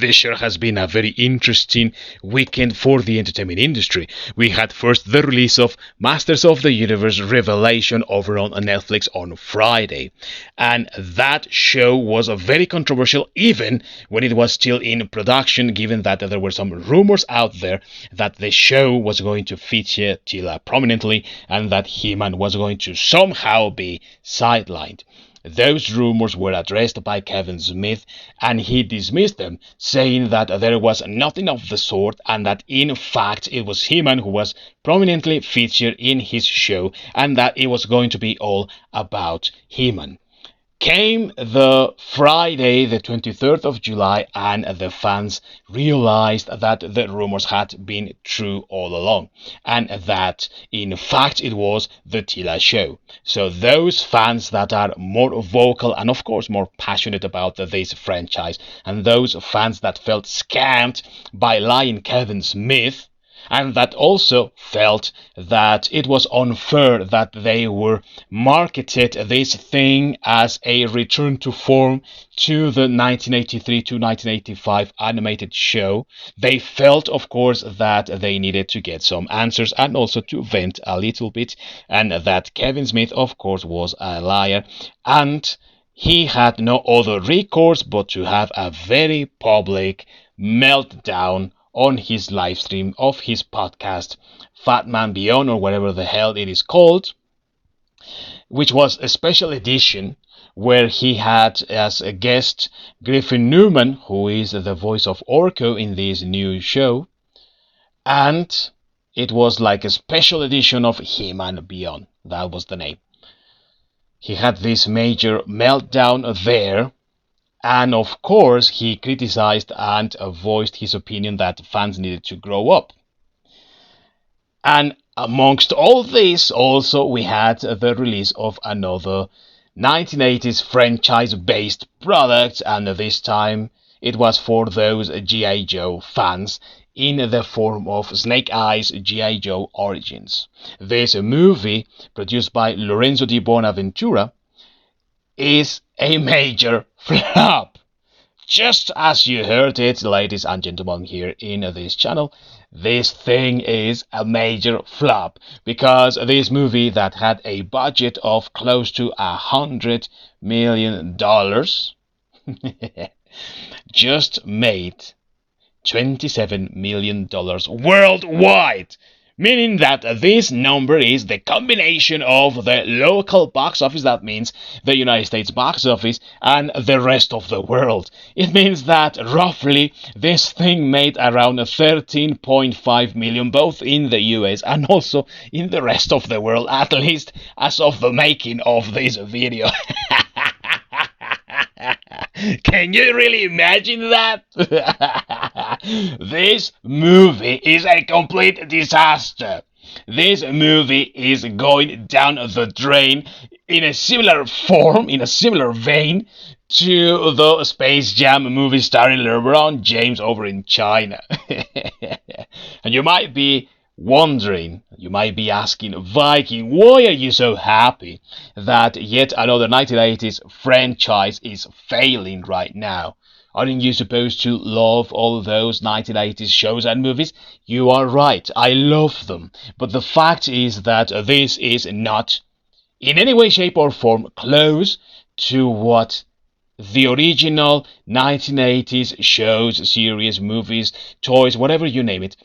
This sure has been a very interesting weekend for the entertainment industry. We had first the release of Masters of the Universe Revelation over on Netflix on Friday. And that show was very controversial even when it was still in production, given that there were some rumors out there that the show was going to feature Tila prominently and that He-Man was going to somehow be sidelined. Those rumors were addressed by Kevin Smith, and he dismissed them, saying that there was nothing of the sort and that in fact it was He-Man who was prominently featured in his show and that it was going to be all about He-Man. Came the Friday, the 23rd of July, and the fans realized that the rumors had been true all along, and that in fact it was the Tila show. So those fans that are more vocal and of course more passionate about this franchise, and those fans that felt scammed by lying Kevin Smith, and that also felt that it was unfair that they were marketed this thing as a return to form to the 1983 to 1985 animated show. They felt, of course, that they needed to get some answers and also to vent a little bit, and that Kevin Smith, of course, was a liar, and he had no other recourse but to have a very public meltdown on his live stream of his podcast, Fat Man Beyond, or whatever the hell it is called, which was a special edition where he had as a guest Griffin Newman, who is the voice of Orko in this new show, and it was like a special edition of He-Man Beyond. That was the name. He had this major meltdown there. And of course, he criticized and voiced his opinion that fans needed to grow up. And amongst all this, also, we had the release of another 1980s franchise-based product, and this time it was for those G.I. Joe fans in the form of Snake Eyes G.I. Joe Origins. This movie, produced by Lorenzo di Bonaventura, is a major flop. Just as you heard it, ladies and gentlemen, here in this channel, this thing is a major flop because this movie that had a budget of close to $100 million just made $27 million worldwide. Meaning that this number is the combination of the local box office, that means the United States box office, and the rest of the world. It means that roughly this thing made around 13.5 million, both in the US and also in the rest of the world, at least as of the making of this video. Can you really imagine that? This movie is a complete disaster. This movie is going down the drain in a similar form, in a similar vein to the Space Jam movie starring LeBron James over in China. And you might be wondering, you might be asking, Viking, why are you so happy that yet another 1980s franchise is failing right now? Aren't you supposed to love all those 1980s shows and movies? You are right, I love them. But the fact is that this is not in any way, shape or form close to what the original 1980s shows, series, movies, toys, whatever you name it.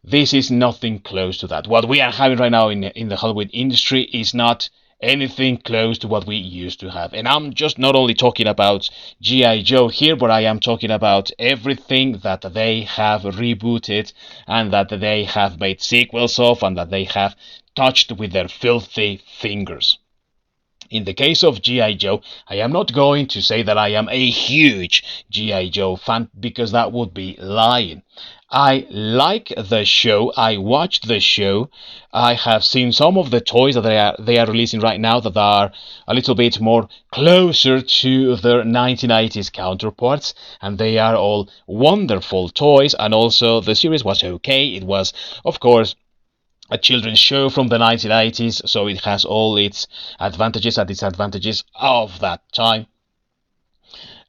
This is nothing close to that. What we are having right now in the Hollywood industry is not anything close to what we used to have. And I'm just not only talking about G.I. Joe here, but I am talking about everything that they have rebooted and that they have made sequels of and that they have touched with their filthy fingers. In the case of G.I. Joe, I am not going to say that I am a huge G.I. Joe fan because that would be lying. I like the show. I watched the show. I have seen some of the toys that they are releasing right now that are a little bit more closer to their 1980s counterparts, and they are all wonderful toys. And also the series was okay. It was, of course, a children's show from the 1980s, so it has all its advantages and disadvantages of that time.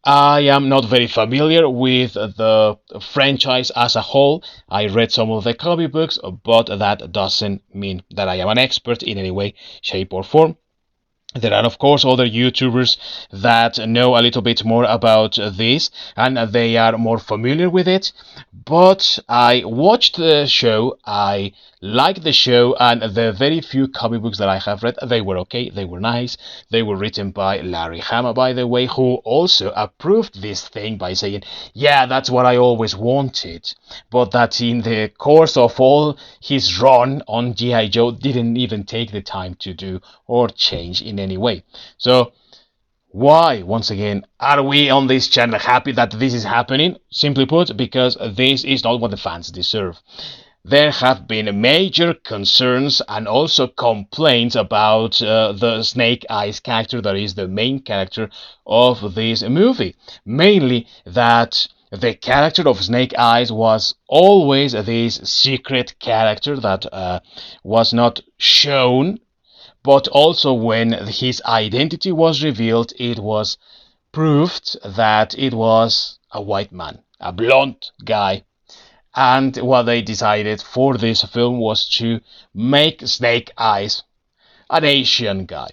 I am not very familiar with the franchise as a whole. I read some of the comic books, but that doesn't mean that I am an expert in any way, shape, or form. There are, of course, other YouTubers that know a little bit more about this and they are more familiar with it. But I watched the show, I liked the show, and the very few comic books that I have read, they were okay, they were nice. They were written by Larry Hama, by the way, who also approved this thing by saying, yeah, that's what I always wanted. But that in the course of all his run on G.I. Joe didn't even take the time to do or change in any way. So why, once again, are we on this channel happy that this is happening? Simply put, because this is not what the fans deserve. There have been major concerns and also complaints about the Snake Eyes character that is the main character of this movie. Mainly that the character of Snake Eyes was always this secret character that was not shown, but also when his identity was revealed, it was proved that it was a white man, a blonde guy. And what they decided for this film was to make Snake Eyes an Asian guy.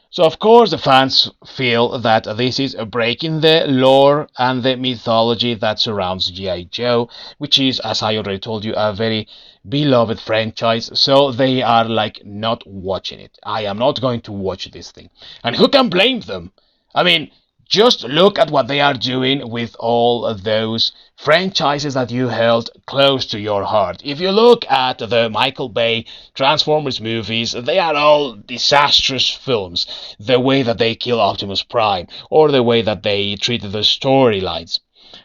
So of course the fans feel that this is breaking the lore and the mythology that surrounds G.I. Joe, which is, as I already told you, a very beloved franchise, so they are like not watching it. I am not going to watch this thing. And who can blame them? I mean, just look at what they are doing with all of those franchises that you held close to your heart. If you look at the Michael Bay Transformers movies, they are all disastrous films. The way that they kill Optimus Prime, or the way that they treat the storylines.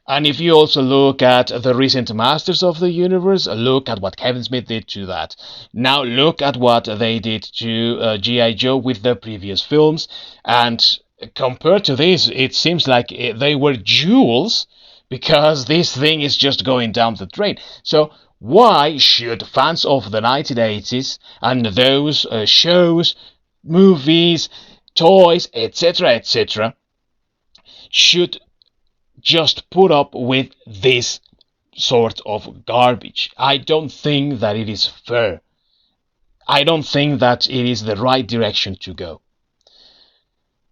And if you also look at the recent Masters of the Universe, look at what Kevin Smith did to that. Now look at what they did to G.I. Joe with the previous films, and compared to this, it seems like they were jewels, because this thing is just going down the drain. So why should fans of the 1980s and those shows, movies, toys, etc., etc., should just put up with this sort of garbage? I don't think that it is fair. I don't think that it is the right direction to go.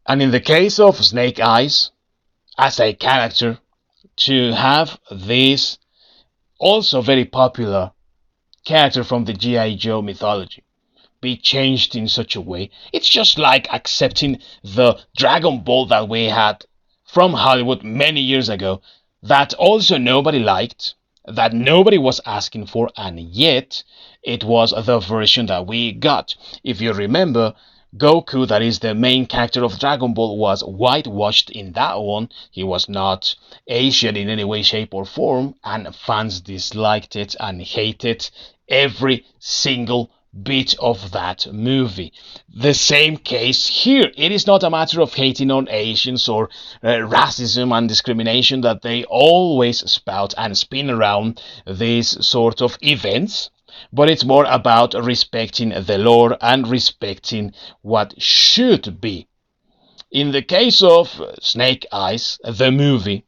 And in the case of Snake Eyes, as a character, to have this also very popular character from the G.I. Joe mythology be changed in such a way, it's just like accepting the Dragon Ball that we had from Hollywood many years ago, that also nobody liked, that nobody was asking for, and yet it was the version that we got. If you remember, Goku, that is the main character of Dragon Ball, was whitewashed in that one. He was not Asian in any way, shape, or form, and fans disliked it and hated every single bit of that movie. The same case here. It is not a matter of hating on Asians or racism and discrimination that they always spout and spin around these sort of events, but it's more about respecting the lore and respecting what should be. In the case of Snake Eyes, the movie,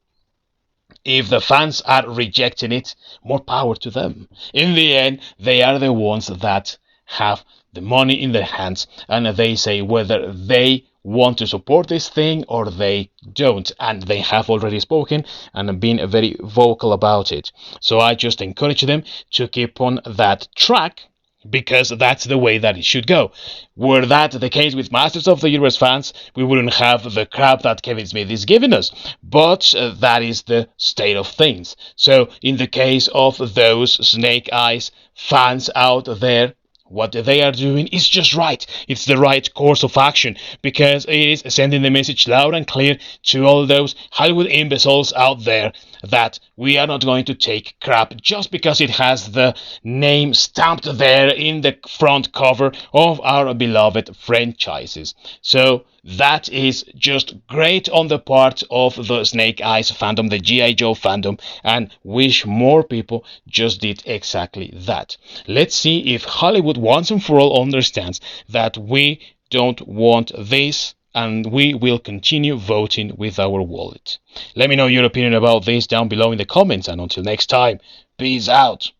if the fans are rejecting it, more power to them. In the end, they are the ones that have the money in their hands, and they say whether they want to support this thing or they don't, and they have already spoken and been very vocal about it. So I just encourage them to keep on that track, because that's the way that it should go. Were that the case with Masters of the Universe fans, we wouldn't have the crap that Kevin Smith is giving us. But that is the state of things. So in the case of those Snake Eyes fans out there, what they are doing is just right. It's the right course of action, because it is sending the message loud and clear to all those Hollywood imbeciles out there that we are not going to take crap just because it has the name stamped there in the front cover of our beloved franchises. So that is just great on the part of the Snake Eyes fandom, the G.I. Joe fandom, and wish more people just did exactly that. Let's see if Hollywood once and for all understands that we don't want this and we will continue voting with our wallet. Let me know your opinion about this down below in the comments, and until next time, peace out.